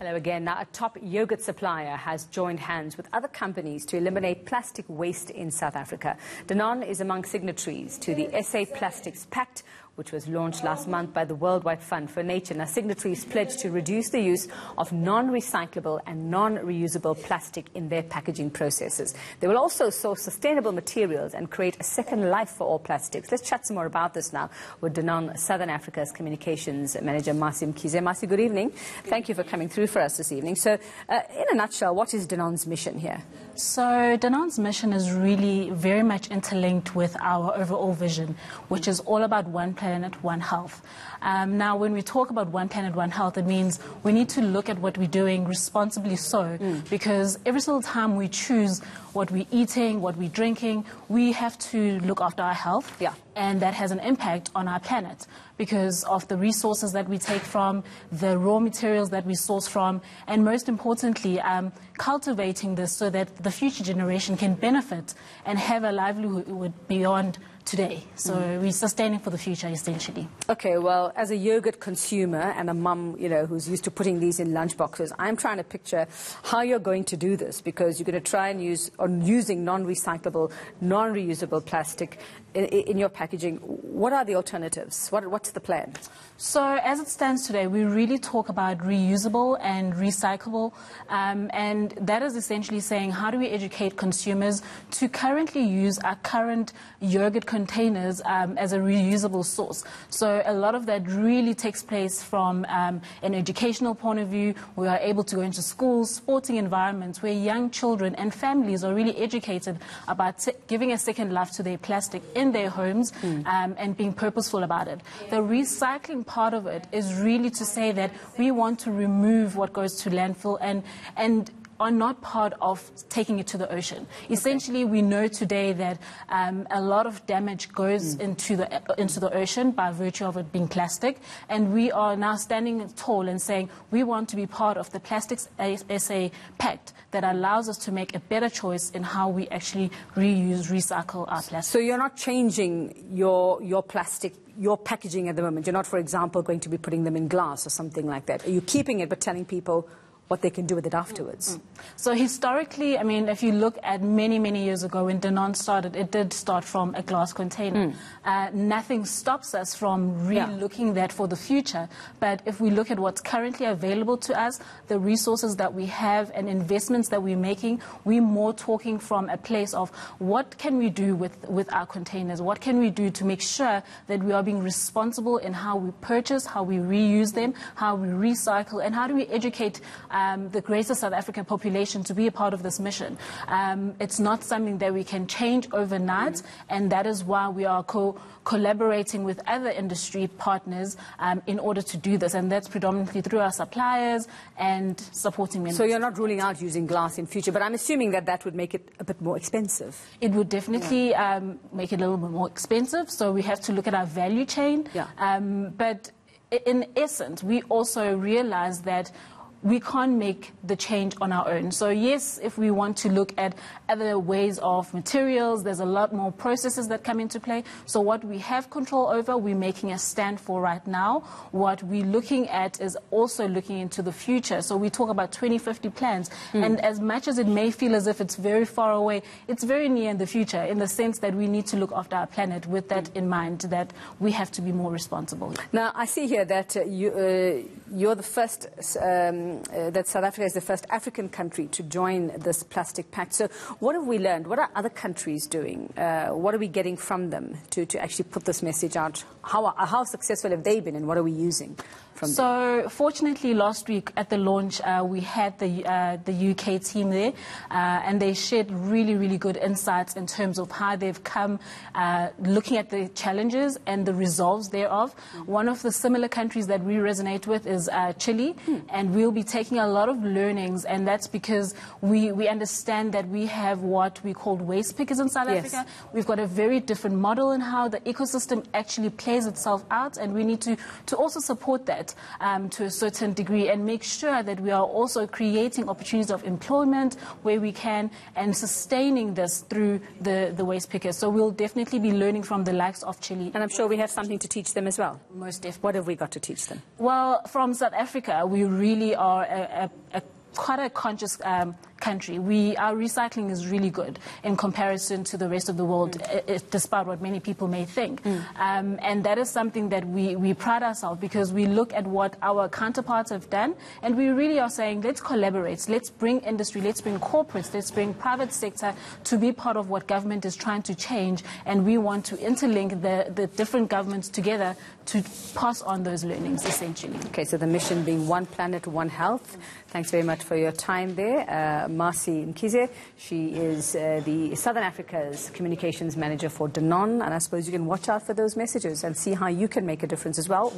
Hello again. Now, a top yogurt supplier has joined hands with other companies to eliminate plastic waste in South Africa. Danone is among signatories to the SA Plastics Pact, which was launched last month by the Worldwide Fund for Nature. Now, signatories pledged to reduce the use of non-recyclable and non-reusable plastic in their packaging processes. They will also source sustainable materials and create a second life for all plastics. Let's chat some more about this now with Danone Southern Africa's Communications Manager, Masi Mkhize. Masi, good evening. Thank you for coming through for us this evening. So, in a nutshell, what is Danone's mission here? So Danone's mission is really very much interlinked with our overall vision, which is all about one planet, one health. Now, when we talk about one planet, one health, it means we need to look at what we're doing responsibly because every single time we choose what we're eating, what we're drinking, we have to look after our health. Yeah. And that has an impact on our planet because of the resources that we take from, the raw materials that we source from, and most importantly, cultivating this so that the future generation can benefit and have a livelihood beyond today. So we're sustaining for the future, essentially. Okay, well, as a yogurt consumer and a mum, who's used to putting these in lunch boxes, I'm trying to picture how you're going to do this, because you're going to try and using non-recyclable, non-reusable plastic in your packaging. What are the alternatives? What's the plan? So as it stands today, we really talk about reusable and recyclable, and that is essentially saying, how do we educate consumers to currently use our current yogurt containers as a reusable source? So a lot of that really takes place from an educational point of view. We are able to go into schools, sporting environments where young children and families are really educated about giving a second life to their plastic in their homes and being purposeful about it. The recycling part of it is really to say that we want to remove what goes to landfill and are not part of taking it to the ocean. Essentially, we know today that a lot of damage goes into the ocean by virtue of it being plastic, and we are now standing tall and saying we want to be part of the Plastics SA Pact that allows us to make a better choice in how we actually recycle our plastic. So you're not changing your plastic, your packaging at the moment. You're not, for example, going to be putting them in glass or something like that. Are you keeping it but telling people what they can do with it afterwards? So historically, I mean, if you look at many, many years ago when Danone started, it did start from a glass container. Nothing stops us from re-looking that for the future. But if we look at what's currently available to us, the resources that we have and investments that we're making, we're more talking from a place of what can we do with our containers? What can we do to make sure that we are being responsible in how we purchase, how we reuse them, how we recycle, and how do we educate the greater South African population to be a part of this mission. It's not something that we can change overnight, and that is why we are collaborating with other industry partners in order to do this, and that's predominantly through our suppliers and supporting members. So you're not ruling out using glass in future, but I'm assuming that would make it a bit more expensive. It would definitely make it a little bit more expensive, so we have to look at our value chain. But in essence, we also realize that we can't make the change on our own. So yes, if we want to look at other ways of materials, there's a lot more processes that come into play. So what we have control over, we're making a stand for right now. What we're looking at is also looking into the future. So we talk about 2050 plans. And as much as it may feel as if it's very far away, it's very near in the future, in the sense that we need to look after our planet with that in mind, that we have to be more responsible. Now, I see here that you're the first that South Africa is the first African country to join this plastic pact. So what have we learned? What are other countries doing? What are we getting from them to actually put this message out? How successful have they been, and what are we using from them? So fortunately, last week at the launch, we had the UK team there, and they shared really, really good insights in terms of how they've come looking at the challenges and the resolves thereof. One of the similar countries that we resonate with is Chile, and we'll be taking a lot of learnings, and that's because we understand that we have what we call waste pickers in South Africa. We've got a very different model in how the ecosystem actually plays itself out, and we need to also support that to a certain degree and make sure that we are also creating opportunities of employment where we can and sustaining this through the waste pickers. So we'll definitely be learning from the likes of Chile. And I'm sure we have something to teach them as well. Most definitely. What have we got to teach them? Well, from South Africa, we really are are quite a conscious country. Our recycling is really good in comparison to the rest of the world, despite what many people may think. And that is something that we pride ourselves, because we look at what our counterparts have done, and we really are saying, let's collaborate, let's bring industry, let's bring corporates, let's bring private sector to be part of what government is trying to change, and we want to interlink the different governments together to pass on those learnings, essentially. Okay, so the mission being one planet, one health. Thanks very much for your time there. Masi Mkhize, she is the Southern Africa's communications manager for Danone, and I suppose you can watch out for those messages and see how you can make a difference as well.